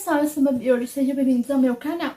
pessoal, eu sou a Babi e sejam bem-vindos ao meu canal.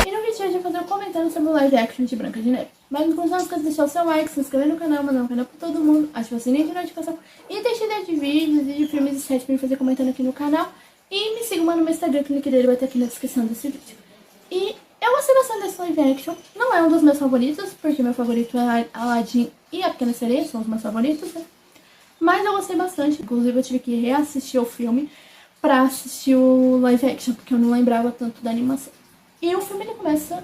E no vídeo de hoje eu vou fazer um comentário sobre o live action de Branca de Neve. Mas não esqueça de deixar o seu like, se inscrever no canal, mandar um canal pra todo mundo, ativar o sininho de notificação e deixar ideia de vídeos e de filmes e séries pra me fazer comentando aqui no canal. E me sigam no meu Instagram, que o link dele vai estar aqui na descrição desse vídeo. E eu gostei bastante desse live action, não é um dos meus favoritos, porque meu favorito é Aladdin e A Pequena Sereia, são os meus favoritos, né? Mas eu gostei bastante, inclusive eu tive que reassistir o filme pra assistir o live action, porque eu não lembrava tanto da animação. E o filme ele começa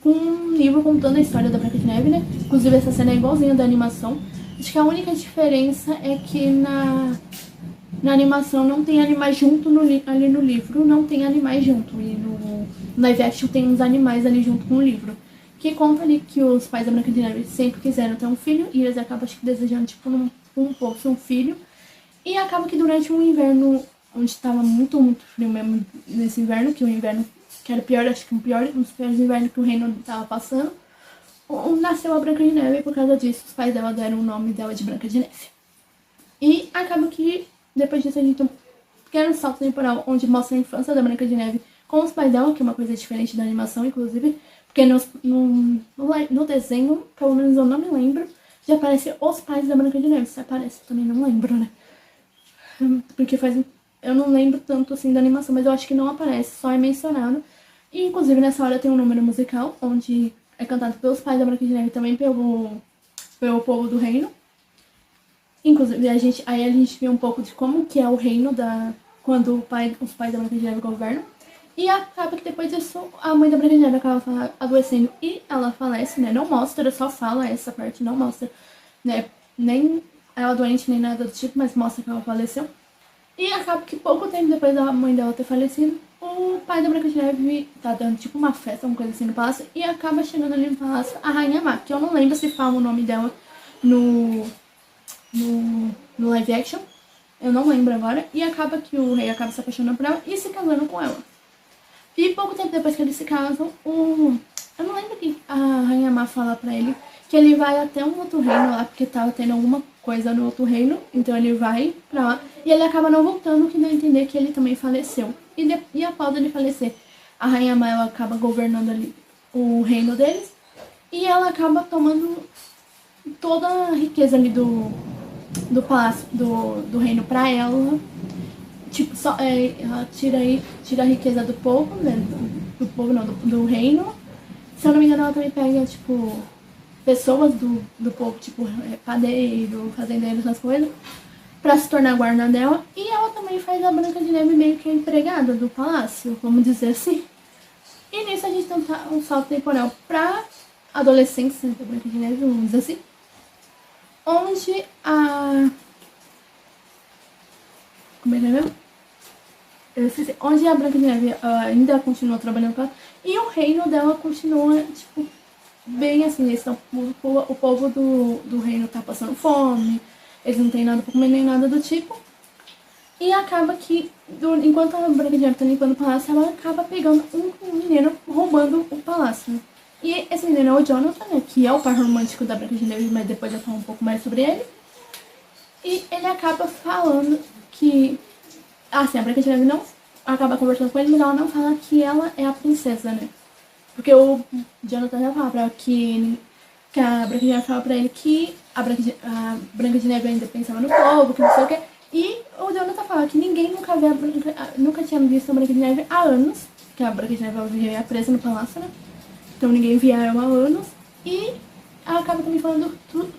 com um livro contando a história da Branca de Neve, né? Inclusive essa cena é igualzinha da animação. Acho que a única diferença é que na animação não tem animais junto ali no livro, não tem animais junto. E no live action tem uns animais ali junto com o livro. Que conta ali que os pais da Branca de Neve sempre quiseram ter um filho e eles acabam, acho que, desejando, tipo, um pouco um filho. E acaba que durante um inverno, onde estava muito frio mesmo nesse inverno, que o inverno que era pior, acho que um dos piores invernos que o reino estava passando, nasceu a Branca de Neve e por causa disso os pais dela deram o nome dela de Branca de Neve. E acaba que depois disso a gente tem um pequeno salto temporal onde mostra a infância da Branca de Neve com os pais dela, que é uma coisa diferente da animação, inclusive, porque no desenho, pelo menos eu não me lembro, já aparece os pais da Branca de Neve. Se aparece, eu também não lembro, né? Porque eu não lembro tanto assim da animação, mas eu acho que não aparece, só é mencionado. E inclusive nessa hora tem um número musical, onde é cantado pelos pais da Branca de Neve e também pelo povo do reino. Inclusive aí a gente vê um pouco de como que é o reino quando os pais da Branca de Neve governam. E acaba que depois disso a mãe da Branca de Neve acaba adoecendo e ela falece, né? Não mostra, só fala essa parte, não mostra, né? Nem ela doente, nem nada do tipo, mas mostra que ela faleceu. E acaba que pouco tempo depois da mãe dela ter falecido, o pai da Branca de Neve tá dando tipo uma festa, uma coisa assim no palácio, e acaba chegando ali no palácio a Rainha Má, que eu não lembro se fala o nome dela no live action, eu não lembro agora, e acaba que o rei acaba se apaixonando por ela e se casando com ela. E pouco tempo depois que eles se casam, eu não lembro que a Rainha Má fala pra ele que ele vai até um outro reino lá, porque tava tendo alguma coisa no outro reino, então ele vai pra lá, e ele acaba não voltando, que dá a entender que ele também faleceu. E após ele falecer, a Rainha Má, ela acaba governando ali o reino deles, e ela acaba tomando toda a riqueza ali do palácio, do reino pra ela. Tipo, ela tira a riqueza do povo, né? Do povo não, do reino. Se eu não me engano, ela também pega, tipo, pessoas do povo, tipo, padeiro, fazendeiro, essas coisas, pra se tornar guarda dela. E ela também faz a Branca de Neve meio que a empregada do palácio, vamos dizer assim. E nisso a gente tem um salto temporal pra adolescência da Branca de Neve, vamos dizer assim. Onde como é que é mesmo? Onde a Branca de Neve ainda continua trabalhando com ela. E o reino dela continua, tipo, bem assim. O povo do reino tá passando fome, eles não têm nada pra comer nem nada do tipo. E acaba que, enquanto a Branca de Neve tá limpando o palácio, ela acaba pegando um menino roubando o palácio. E esse menino é o Jonathan, né, que é o par romântico da Branca de Neve, mas depois eu falo um pouco mais sobre ele. E ele acaba falando que... Assim, a Branca de Neve não acaba conversando com ele, mas ela não fala que ela é a princesa, né? Porque o Jonathan já fala pra ela que a Branca de Neve fala pra ele que a Branca de Neve ainda pensava no povo, que não sei o quê. E o Jonathan fala que ninguém nunca tinha visto a Branca de Neve há anos, que a Branca de Neve vivia presa no palácio, né? Então ninguém via ela há anos. E ela acaba também falando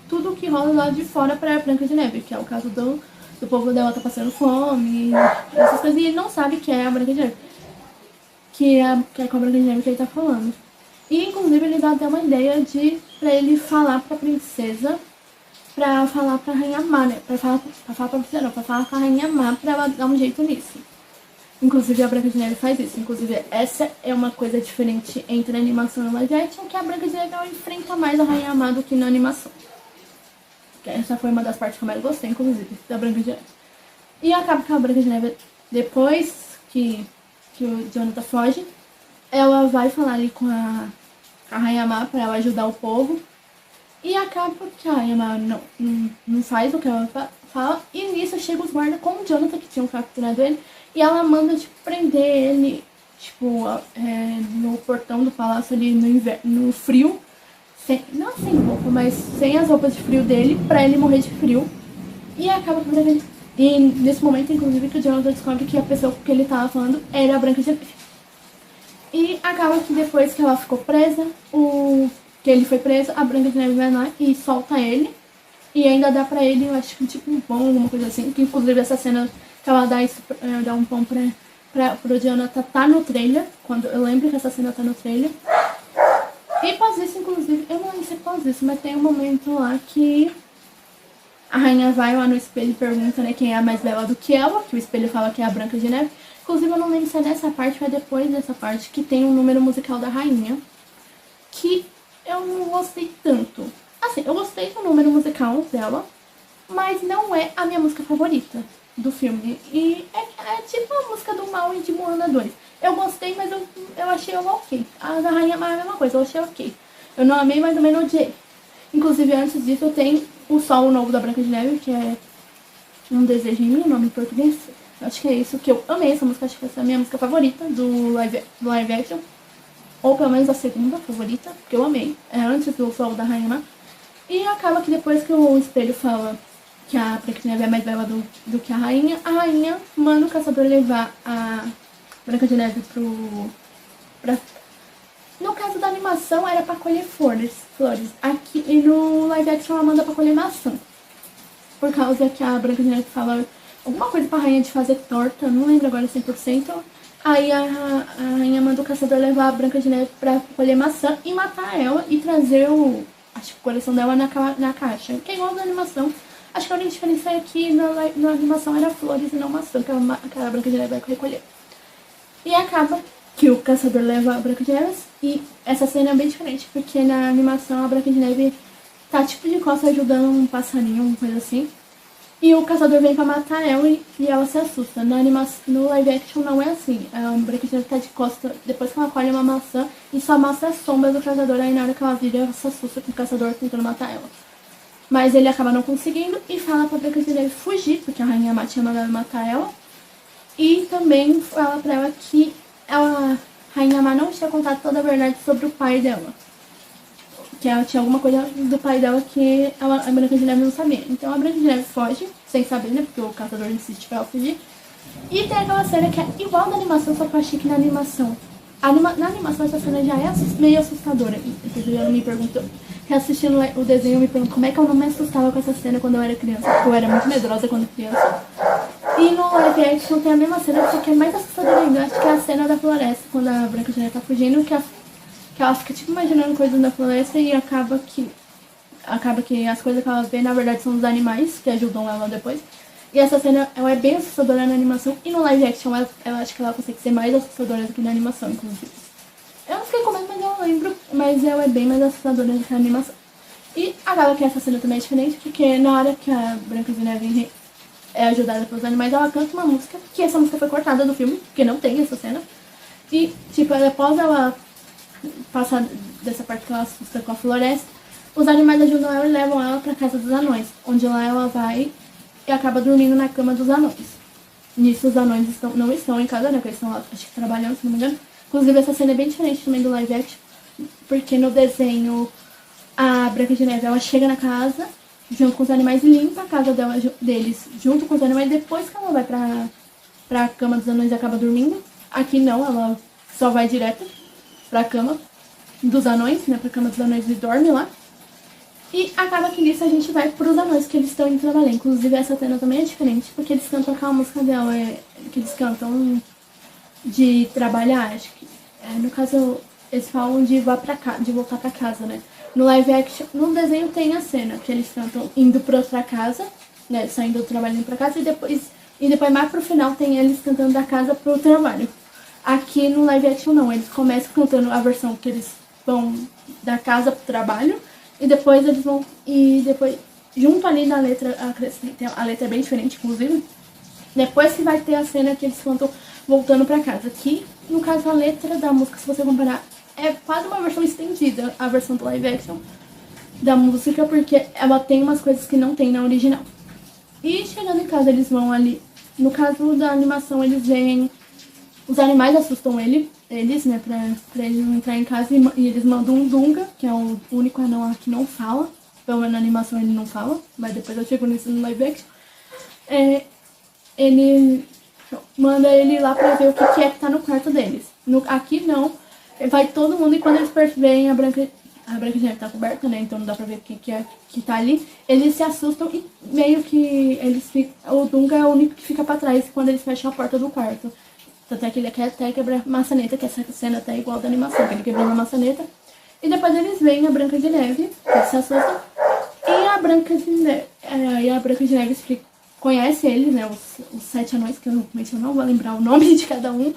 tudo o que rola lá de fora pra Branca de Neve, que é o caso do povo dela tá passando fome, essas coisas, e ele não sabe que é a Branca de Neve, que é com a Branca de Neve que ele tá falando. E inclusive ele dá até uma ideia pra ele falar pra princesa, pra falar pra Rainha Má, né? Pra falar pra princesa não, pra falar com a Rainha Má pra ela dar um jeito nisso. Inclusive a Branca de Neve faz isso. Inclusive essa é uma coisa diferente entre a animação e o live action, que a Branca de Neve ela enfrenta mais a Rainha Má do que na animação. Que essa foi uma das partes que eu mais gostei, inclusive, da Branca de Neve. E acaba que a Branca de Neve, depois que o Jonathan foge, ela vai falar ali com a Rainha Má pra ela ajudar o povo. E acaba que a Rainha Má não faz o que ela fala. E nisso chega os guardas com o Jonathan, que tinham capturado ele. E ela manda, tipo, prender ele, tipo, no portão do palácio ali no frio. Não sem roupa, mas sem as roupas de frio dele, pra ele morrer de frio. E acaba que ele... E nesse momento, inclusive, que o Jonathan descobre que a pessoa que ele tava falando era a Branca de Neve. E acaba que depois que ela ficou presa, que ele foi preso, a Branca de Neve vai lá e solta ele. E ainda dá pra ele, eu acho que tipo um pão, alguma coisa assim. Que inclusive essa cena que ela dá um pão pro Jonathan tá no trailer. Eu lembro que essa cena tá no trailer. E após isso, inclusive, eu não lembro se é após isso, mas tem um momento lá que a rainha vai lá no espelho e pergunta, né, quem é a mais bela do que ela, que o espelho fala que é a Branca de Neve. Inclusive, eu não lembro se é nessa parte ou é depois dessa parte que tem um número musical da rainha, que eu não gostei tanto. Assim, eu gostei do número musical dela, mas não é a minha música favorita do filme. E é tipo a música do Mal e de Moana 2. Eu gostei, mas eu achei ela ok. A da Rainha Má é a mesma coisa, eu achei ok. Eu não amei, mas também não odiei. Inclusive, antes disso, eu tenho o Sol Novo da Branca de Neve, que é Um Desejo em Mim, o nome em português. Eu acho que é isso que eu amei essa música, acho que essa é a minha música favorita do live action. Ou pelo menos a segunda favorita, que eu amei. É antes do Sol da Rainha Má. E acaba que depois que o espelho fala que a Branca de Neve é mais bela do que a rainha manda o caçador levar a Branca de Neve No caso da animação era pra colher flores. Aqui, e no live action ela manda pra colher maçã. Por causa que a Branca de Neve fala alguma coisa pra rainha de fazer torta, não lembro agora 100%. Aí a rainha manda o caçador levar a Branca de Neve pra colher maçã e matar ela e trazer acho que o coração dela na caixa. Que é igual na animação. Acho que a única diferença é que na animação era flores e não maçã, que a Branca de Neve vai recolher. E acaba que o caçador leva a Branca de Neve. E essa cena é bem diferente, porque na animação a Branca de Neve tá tipo de costas ajudando um passarinho, uma coisa assim. E o caçador vem pra matar ela e ela se assusta. No live action não é assim. A Branca de Neve tá de costas depois que ela colhe uma maçã e só mostra a sombra do caçador. Aí na hora que ela vira, ela se assusta com o caçador tentando matar ela. Mas ele acaba não conseguindo e fala pra Branca de Neve fugir, porque a Rainha Má tinha mandado matar ela. E também fala pra ela que a Rainha Má não tinha contado toda a verdade sobre o pai dela. Que ela tinha alguma coisa do pai dela que a Branca de Neve não sabia. Então a Branca de Neve foge, sem saber, né? Porque o caçador insiste pra ela fugir. E tem aquela cena que é igual da animação, só que eu achei que na animação... Na animação essa cena já é meio assustadora. Inclusive ela me perguntou... Reassistindo o desenho, eu me pergunto como é que eu não me assustava com essa cena quando eu era criança. Porque eu era muito medrosa quando criança. E no live action tem a mesma cena, só que é mais assustadora ainda. Eu acho que é a cena da floresta, quando a Branca de Neve tá fugindo, que ela fica tipo imaginando coisas da floresta e acaba que as coisas que ela vê na verdade são os animais que ajudam ela depois. E essa cena ela é bem assustadora na animação e no live action eu acho que ela consegue ser mais assustadora do que na animação, inclusive. Eu não fiquei com medo, mas eu lembro, mas ela é bem mais assustadora do que a animação. E acaba que essa cena também é diferente, porque na hora que a Branca de Neve é ajudada pelos animais, ela canta uma música, que essa música foi cortada do filme, porque não tem essa cena. E, tipo, após ela passar dessa parte que ela assusta com a floresta, os animais ajudam ela e levam ela pra casa dos anões, onde lá ela vai e acaba dormindo na cama dos anões. Nisso os anões não estão em casa, né, porque eles estão lá, acho que trabalhando, se não me engano. Inclusive essa cena é bem diferente também do live action, porque no desenho a Branca de Neve ela chega na casa junto com os animais e limpa a casa deles junto com os animais depois que ela vai pra cama dos anões e acaba dormindo. Aqui não, ela só vai direto pra cama dos anões, né, pra cama dos anões e dorme lá. E acaba que nisso a gente vai pros anões que eles estão indo trabalhar. Inclusive essa cena também é diferente, porque eles cantam aquela música dela, que eles cantam de trabalhar, acho que. No caso, eles falam de voltar pra casa, né? No live action, no desenho tem a cena que eles cantam indo pra outra casa, né? Saindo do trabalho indo pra casa, e depois mais pro final tem eles cantando da casa pro trabalho. Aqui no live action não, eles começam cantando a versão que eles vão da casa pro trabalho, e depois eles vão. E depois junto ali da letra, a letra é bem diferente, inclusive. Depois que vai ter a cena que eles estão voltando pra casa. Que, no caso, a letra da música, se você comparar, é quase uma versão estendida, a versão do live action da música, porque ela tem umas coisas que não tem na original. E chegando em casa, eles vão ali. No caso da animação, eles veem. Os animais assustam eles, né, pra eles não entrar em casa e eles mandam um Dunga, que é o único anão lá que não fala. Pelo menos na animação ele não fala, mas depois eu chego nisso no live action. Ele manda ele lá pra ver o que é que tá no quarto deles. Aqui não, vai todo mundo e quando eles percebem a Branca de Neve tá coberta, né, então não dá pra ver o que é que tá ali. Eles se assustam e meio que o Dunga é o único que fica pra trás quando eles fecham a porta do quarto. Tanto é que ele quer até quebrar a maçaneta, que essa cena tá igual da animação, que ele quebrou a maçaneta. E depois eles veem a Branca de Neve, eles se assustam. E a Branca de Neve conhece eles, né, os 7 anões, que eu não vou lembrar o nome de cada um.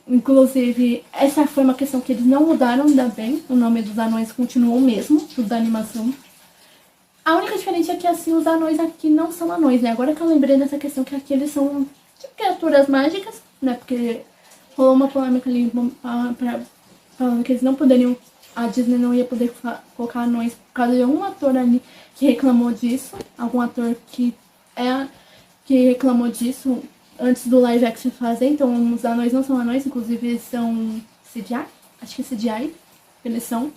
Inclusive, essa foi uma questão que eles não mudaram, ainda bem. O nome dos anões continuou o mesmo, tudo da animação. A única diferença é que, assim, os anões aqui não são anões, né? Agora que eu lembrei dessa questão, que aqui eles são tipo criaturas mágicas, né? Porque rolou uma polêmica ali falando que eles não poderiam... A Disney não ia poder colocar anões por causa de um ator ali que reclamou disso. Algum ator que reclamou disso antes do live action fazer. Então, os anões não são anões, inclusive eles são CGI. Acho que é CGI, eles são.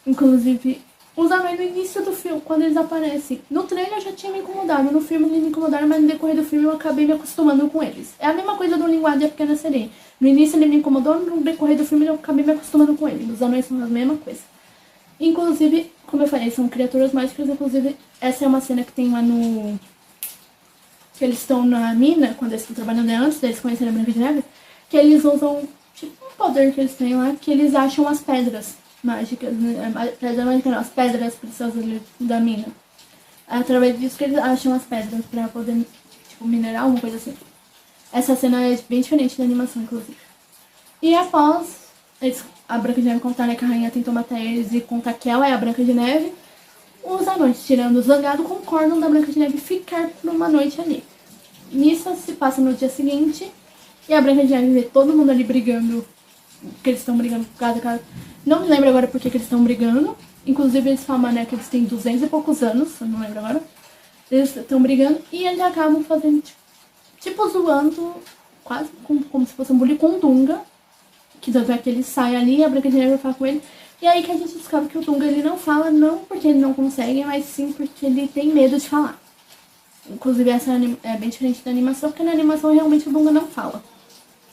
Inclusive, os anões no início do filme, quando eles aparecem. No trailer já tinha me incomodado, no filme eles me incomodaram, mas no decorrer do filme eu acabei me acostumando com eles. É a mesma coisa do Linguagem da Pequena Sereia. No início ele me incomodou, no decorrer do filme eu acabei me acostumando com eles. Os anões são a mesma coisa. Inclusive, como eu falei, são criaturas mágicas. Inclusive, essa é uma cena que tem lá no... que eles estão na mina, quando eles estão trabalhando antes deles conhecerem a Branca de Neve, que eles usam, tipo, um poder que eles têm lá, que eles acham as pedras mágicas, né? Pedra mágica não, as pedras preciosas da mina. É através disso que eles acham as pedras pra poder, tipo, minerar, alguma coisa assim. Essa cena é bem diferente da animação, inclusive. E após a Branca de Neve contar, né, que a rainha tentou matar eles e contar que ela é a Branca de Neve, os anões, tirando o Zangado, concordam da Branca de Neve ficar por uma noite ali. Nisso se passa no dia seguinte, e a Branca de Neve vê todo mundo ali brigando, que eles estão brigando por causa. Não me lembro agora porque que eles estão brigando. Inclusive eles falam, né, que eles têm 200 e poucos anos, eu não lembro agora. Eles estão brigando e eles acabam fazendo, tipo zoando, quase como se fosse um bullying com o Dunga. Que tanto é que ele sai ali e a Branca de Neve vai falar com ele. E aí que a gente descobre que o Dunga ele não fala, não porque ele não consegue, mas sim porque ele tem medo de falar. Inclusive essa é bem diferente da animação, porque na animação realmente o Dunga não fala.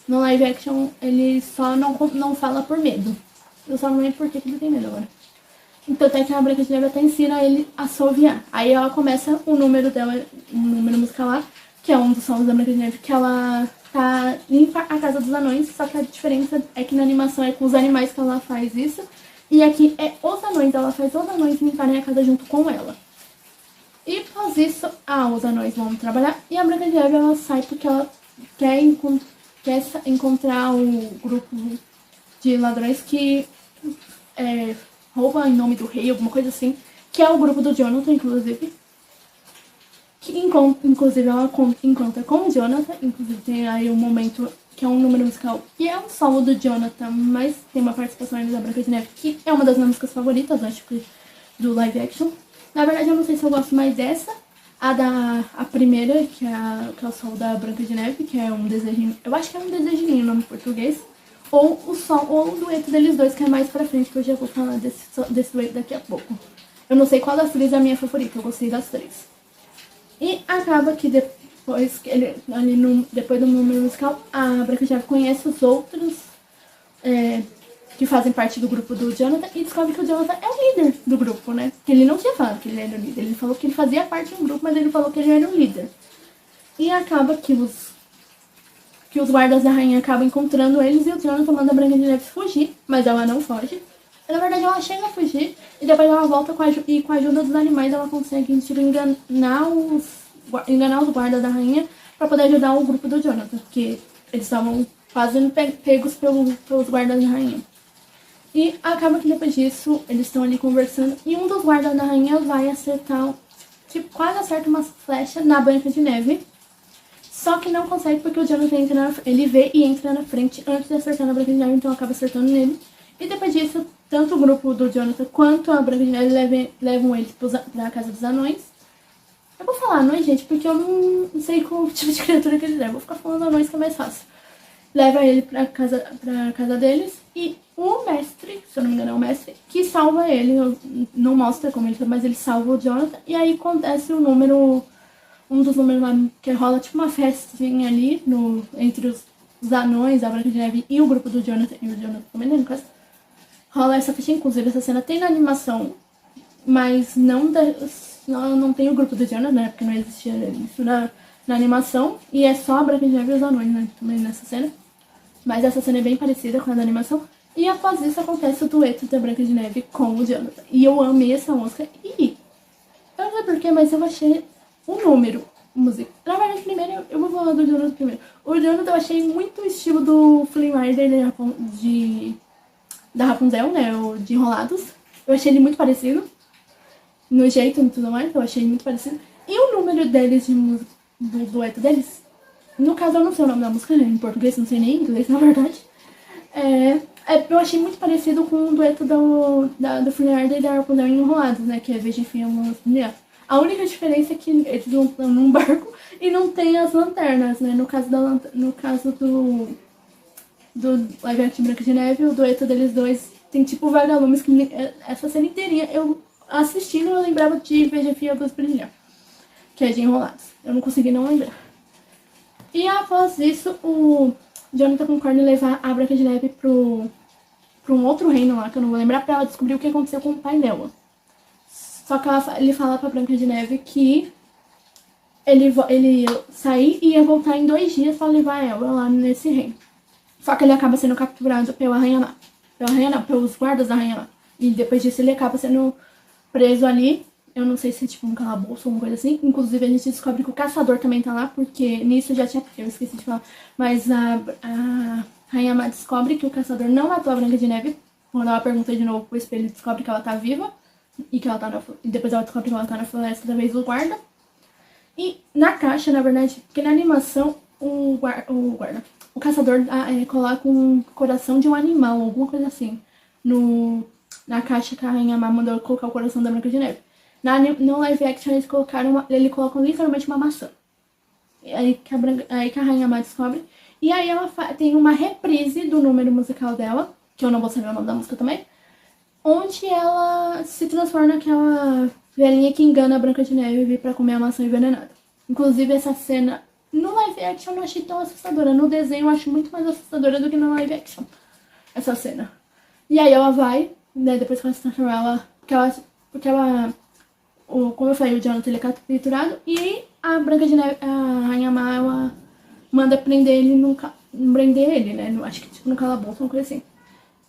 No live action ele só não fala por medo. Eu só não lembro por que ele tem medo agora. Então até que a Branca de Neve até ensina ele a assoviar. Aí ela começa o número dela, um número musical lá, que é um dos sons da Branca de Neve, que ela tá limpa a casa dos anões, só que a diferença é que na animação é com os animais que ela faz isso. E aqui é os anões, ela faz os anões limparem a casa junto com ela. E após isso, os anões vão trabalhar e a Branca de Neve ela sai porque ela quer encontrar o grupo de ladrões que roubam em nome do rei, alguma coisa assim, que é o grupo do Jonathan, inclusive. Inclusive ela encontra com o Jonathan, inclusive tem aí um momento que é um número musical que é um solo do Jonathan, mas tem uma participação ainda da Branca de Neve, que é uma das minhas músicas favoritas, acho que do live action. Na verdade eu não sei se eu gosto mais dessa, a primeira, que é o solo da Branca de Neve, que é um desejinho, eu acho que é um desejinho o nome em português, ou o dueto deles dois, que é mais pra frente, que eu já vou falar desse dueto daqui a pouco. Eu não sei qual das três é a minha favorita, eu gostei das três. E acaba que depois do número musical, a Branca de Neve conhece os outros que fazem parte do grupo do Jonathan e descobre que o Jonathan é o líder do grupo, né? Que ele não tinha falado que ele era o líder, ele falou que ele fazia parte do grupo, mas ele falou que ele era o líder. E acaba que os guardas da rainha acabam encontrando eles e o Jonathan manda a Branca de Neve fugir, mas ela não foge. Na verdade, ela chega a fugir e depois ela volta com a ajuda dos animais ela consegue enganar os guardas da rainha pra poder ajudar o grupo do Jonathan, porque eles estavam quase pegos pelos guardas da rainha. E acaba que depois disso, eles estão ali conversando e um dos guardas da rainha vai acertar tipo, quase acerta uma flecha na Branca de Neve. Só que não consegue porque o Jonathan ele vê e entra na frente antes de acertar na Branca de Neve, então acaba acertando nele. E depois disso, tanto o grupo do Jonathan quanto a Branca de Neve levam eles pra casa dos anões. Eu vou falar anões, gente, porque eu não sei qual tipo de criatura que eles levam. Vou ficar falando anões que é mais fácil. Leva ele pra casa deles e o mestre, se eu não me engano é o mestre, que salva ele. Não mostra como ele, mas ele salva o Jonathan. E aí acontece o número, um dos números lá que rola tipo uma festinha ali entre os anões, a Branca de Neve e o grupo do Jonathan. E o Jonathan também, né, no caso. Rola essa festinha, inclusive essa cena tem na animação, mas não tem o grupo do Jonathan, né, porque não existia isso na animação. E é só a Branca de Neve e os anões, né, também nessa cena. Mas essa cena é bem parecida com a da animação. E após isso acontece o dueto da Branca de Neve com o Jonathan. E eu amei essa música. E eu não sei porquê, mas eu achei o número música. Na verdade, primeiro eu vou falar do Jonathan primeiro. O Jonathan eu achei muito o estilo do Flynn Rider da Rapunzel, né? O de Enrolados. Eu achei ele muito parecido. No jeito e tudo mais, eu achei muito parecido. E o número deles de música, do dueto deles, no caso eu não sei o nome da música, né? Em português, não sei nem em inglês, na verdade. Eu achei muito parecido com o dueto do Flynn Rider e da Rapunzel em Enrolados, né? Que é Veja Enfim Uma Mulher. A única diferença é que eles não estão num barco e não tem as lanternas, né? No caso do live action Branca de Neve, o dueto deles dois tem tipo vagalumes que essa cena inteirinha eu assistindo eu lembrava de Veja Fia dos Brilhar, que é de Enrolados. Eu não consegui não lembrar. E após isso, o Jonathan concorda em levar a Branca de Neve pra um outro reino lá, que eu não vou lembrar, pra ela descobrir o que aconteceu com o pai dela. Só que ele fala pra Branca de Neve que ele ia sair e ia voltar em 2 dias pra levar ela lá nesse reino. Só que ele acaba sendo capturado pela Rainha-Má. Pelos guardas da Rainha-Má. E depois disso ele acaba sendo preso ali. Eu não sei se é tipo um calabouço ou uma coisa assim. Inclusive a gente descobre que o caçador também tá lá, porque nisso já tinha... Eu esqueci de falar. Mas a Rainha-Má descobre que o caçador não matou a Branca de Neve. Quando ela pergunta de novo pro espelho, ele descobre que ela tá viva. E depois ela descobre que ela tá na floresta da vez do guarda. E na caixa, na verdade, porque na animação o caçador coloca um coração de um animal, alguma coisa assim, na caixa que a Rainha-Má mandou colocar o coração da Branca de Neve. No live action eles colocam literalmente uma maçã. Aí que a Rainha-Má descobre. E aí ela tem uma reprise do número musical dela, que eu não vou saber o nome da música também, onde ela se transforma naquela velhinha que engana a Branca de Neve pra comer a maçã envenenada. Inclusive essa cena no live action eu não achei tão assustadora. No desenho eu acho muito mais assustadora do que no live action. Essa cena. E aí ela vai, né, depois que ela se transforma, como eu falei, o Jonathan ele é capturado. E aí a Branca de Neve, a Rainha-Má, ela manda prender ele, né? Acho que tipo no calabouço, uma coisa assim.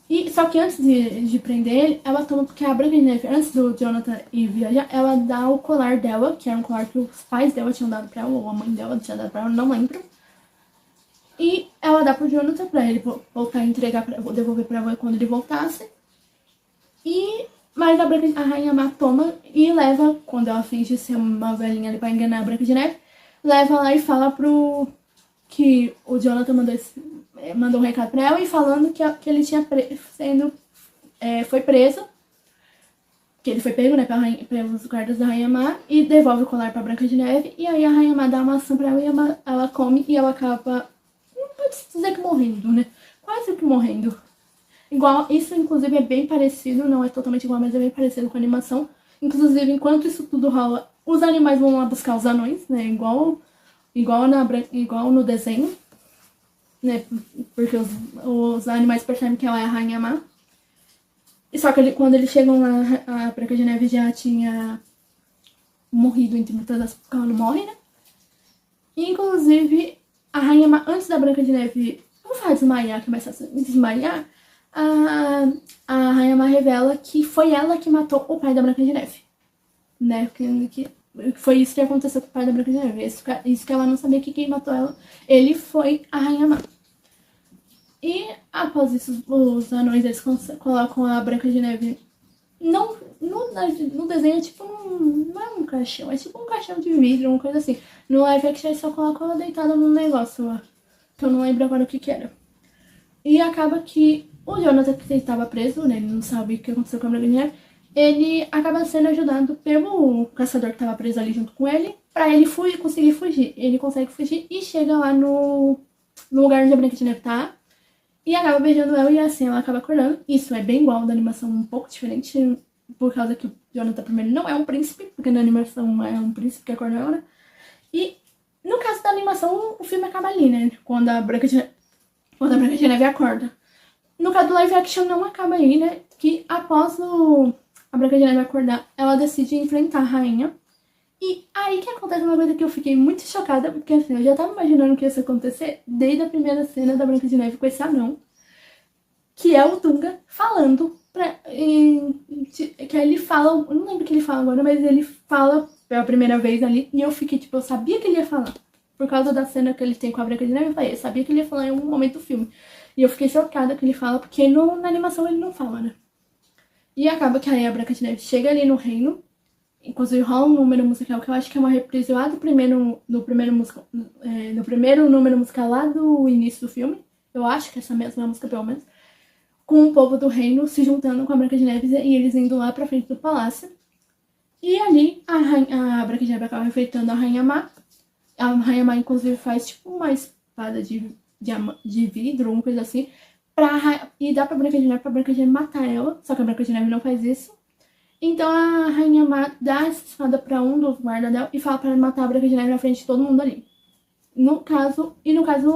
E, só que antes de prender ele, ela toma, porque a Branca de Neve, antes do Jonathan ir viajar, ela dá o colar dela, que era um colar que os pais dela tinham dado pra ela, ou a mãe dela tinha dado pra ela, não lembro. E ela dá pro Jonathan pra ele voltar a entregar, devolver pra ela quando ele voltasse. Mas a Rainha-Má toma e leva, quando ela finge ser uma velhinha ali pra enganar a Branca de Neve, leva lá e fala que o Jonathan mandou um recado pra ela e falando que ele tinha foi preso, que ele foi pego, né, pelos guardas da Rainha-Má, e devolve o colar pra Branca de Neve. E aí a Rainha-Má dá uma maçã pra ela e ela come e ela acaba, não pode dizer que morrendo, né, quase que morrendo. Isso inclusive é bem parecido, não é totalmente igual, mas é bem parecido com a animação. Inclusive, enquanto isso tudo rola, os animais vão lá buscar os anões, né, igual no desenho, né, porque os animais percebem que ela é a Rainha-Má. E só que quando eles chegam lá, a Branca de Neve já tinha morrido, entre muitas aspas, porque ela não morre, né? E, inclusive, a Rainha-Má, antes da Branca de Neve, vamos falar desmaiar, que é mais fácil, desmaiar, a Rainha-Má revela que foi ela que matou o pai da Branca de Neve, né? Que foi isso que aconteceu com o pai da Branca de Neve. Isso que ela não sabia que quem matou ela. Ele foi a Rainha-Má. E após isso, os anões eles colocam a Branca de Neve. No desenho, tipo, não é um um caixão. É tipo um caixão de vidro, uma coisa assim. No live action ele só colocou ela deitada num negócio lá. Que eu não lembro agora o que era. E acaba que o Jonathan, que estava preso, né? Ele não sabe o que aconteceu com a Branca de Neve. Ele acaba sendo ajudado pelo caçador que estava preso ali junto com ele. Pra ele conseguir fugir. Ele consegue fugir e chega lá no lugar onde a Branca de Neve tá. E acaba beijando ela e assim ela acaba acordando. Isso é bem igual da animação, um pouco diferente. Por causa que o Jonathan primeiro não é um príncipe. Porque na animação é um príncipe que acorda ela, né? E no caso da animação, o filme acaba ali, né? Quando a Branca de Neve acorda. No caso do live action não acaba aí, né? Que após a Branca de Neve acordar, ela decide enfrentar a rainha. E aí que acontece uma coisa que eu fiquei muito chocada, porque assim, eu já tava imaginando que isso ia acontecer desde a primeira cena da Branca de Neve com esse anão, que é o Tunga falando que ele fala, eu não lembro o que ele fala agora, mas ele fala pela primeira vez ali, e eu fiquei tipo, eu sabia que ele ia falar. Por causa da cena que ele tem com a Branca de Neve, eu sabia que ele ia falar em algum momento do filme. E eu fiquei chocada que ele fala, porque na animação ele não fala, né? E acaba que aí a Branca de Neve chega ali no reino, inclusive rola um número musical que eu acho que é uma reprise lá do primeiro número musical lá do início do filme. Eu acho que é essa mesma música, pelo menos. Com o povo do reino se juntando com a Branca de Neve e eles indo lá pra frente do palácio. E ali a Branca de Neve acaba enfrentando a Rainha Má. A Rainha Má, inclusive, faz tipo uma espada de vidro, uma coisa assim. E dá pra Branca de Neve matar ela. Só que a Branca de Neve não faz isso. Então a Rainha Má dá essa espada pra um dos guardas dela e fala pra matar a Branca de Neve na frente de todo mundo ali. No caso,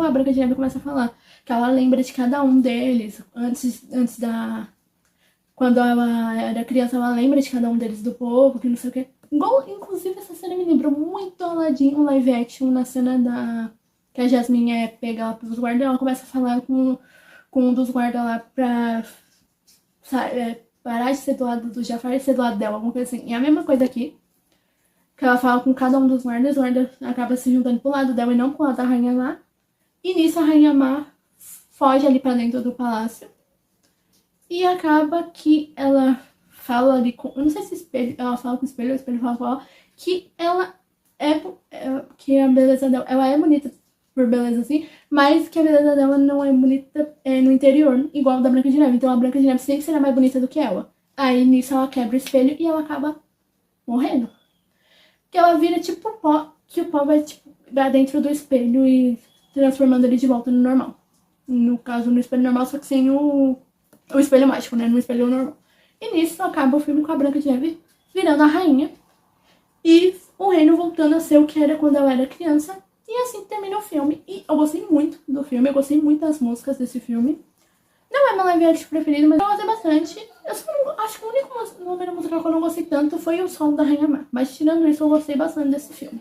a Branca de Neve começa a falar que ela lembra de cada um deles. Quando ela era criança, ela lembra de cada um deles do povo, que não sei o quê. Inclusive, essa cena me lembrou muito Aladdin, um live action, na cena que a Jasmine é pega lá pelos guardas. Ela começa a falar com um dos guardas lá pra parar de ser do lado do Jafar e ser do lado dela, alguma coisa assim. E a mesma coisa aqui, que ela fala com cada um dos guardas, o guarda acaba se juntando pro lado dela e não pro lado da Rainha Má. E nisso a Rainha Má foge ali pra dentro do palácio. E acaba que ela fala ali com... Eu não sei se espelho, ela fala com o espelho fala com ela, que ela que a beleza dela... Ela é bonita por beleza assim, mas que a beleza dela não é bonita no interior, igual a da Branca de Neve. Então a Branca de Neve sempre será mais bonita do que ela. Aí nisso ela quebra o espelho e ela acaba morrendo. Que ela vira tipo pó, que o pó vai dentro do espelho e transformando ele de volta no normal. No caso, no espelho normal, só que sem o espelho mágico, né? No espelho normal. E nisso acaba o filme com a Branca de Neve virando a rainha. E o reino voltando a ser o que era quando ela era criança. E assim termina o filme. E eu gostei muito do filme, eu gostei muito das músicas desse filme. Não é meu live action preferido, mas eu gostei bastante. Eu só não, acho que o único número musical que eu não gostei tanto foi o som da Rainha Má. Mas tirando isso, eu gostei bastante desse filme.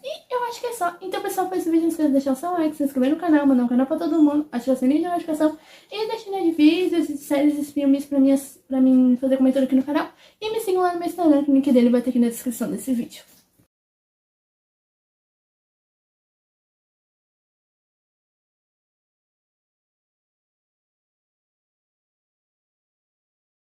E eu acho que é só. Então, pessoal, pra esse vídeo, não esqueça de deixar o seu like, se inscrever no canal, mandar um canal pra todo mundo, ativar o sininho de notificação e deixar de vídeos, séries e filmes pra mim fazer comentário aqui no canal. E me sigam lá no meu Instagram, que o link dele vai ter aqui na descrição desse vídeo.